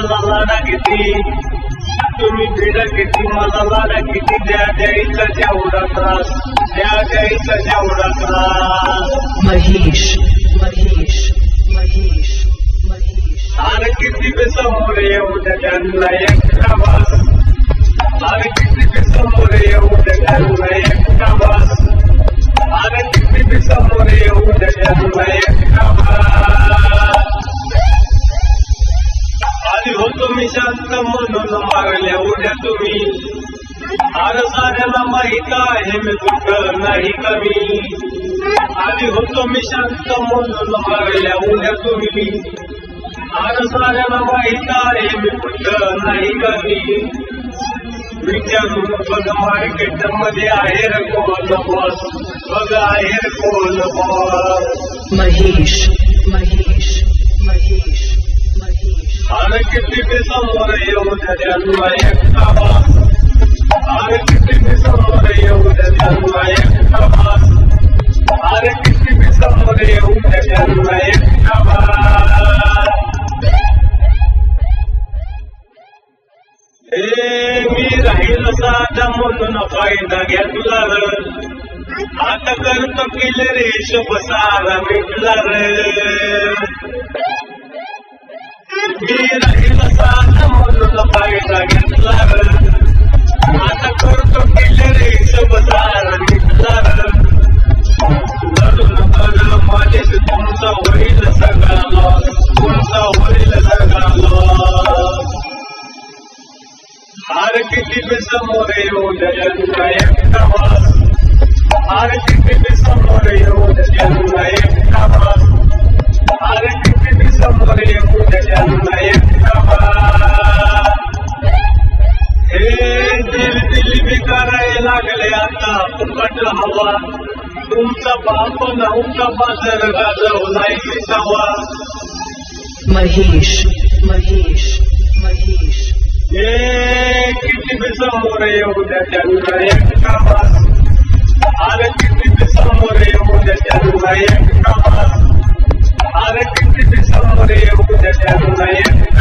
मला लाडा किती तुम्ही पिढा किती मला लाडा किती द्या द्यायचा जेवढा त्रास द्या द्यायचा जेवढा त्रास महेश महेश महेश महेश अरे किती बी समोर येऊ द्या त्यांना एकटा बस अरे किती बी समोर येऊ द्या त्यांना एकटा बस अरे किती बी समोर येऊ द्या त्यांना एकटा बस आधी होतो मी शांत म्हणून मारल्या उद्या तुम्ही अरे साऱ्याला माहित आहे मी कुठं नाही कमी आधी होतो मी शांत म्हणून मारल्या उद्या तुम्ही अरे साऱ्याला माहित आहे मी कुठं नाही कमी विचारून बघ मार्केट मध्ये आहे रे कोण बॉस बघ आहे रे कोण बॉस महेश महेश महेश महेश अरे किती बी समोर येऊ द्या त्यांना एकटा बस अरे किती बी समोर येऊ द्या त्यांना एकटा बस अरे किती बी समोर येऊ द्या त्यांना एकटा बस मी राहील साधा म्हणून फायदा घेतला र आता करतो केले रे शुभ सारा मिटला रे मी राहील साधा म्हणून फायदा घेतला र आता करतो केले रे शुभ सारा मिटला र धरून बघ माझे तुमचा होईल सगळा लॉस तुमचा होईल सगळा लॉस अरे किती बी समोर येऊ द्या त्यांना एकटा बस अरे किती बी समोर येऊ द्या त्यांना एकटा बस अरे किती बी समोर येऊ द्या त्यांना एकटा बस हे दिल बी करायला लागले आता फुकट हवा तुमचा बाप नव्हता बाजार गाजवलाय विसावा महेश महेश महेश किती बी समोर येऊ द्या त्यांना एकटा बस अरे किती बी समोर येऊ द्या त्यांना एकटा बस अरे किती बी समोर येऊ द्या त्यांना एकटा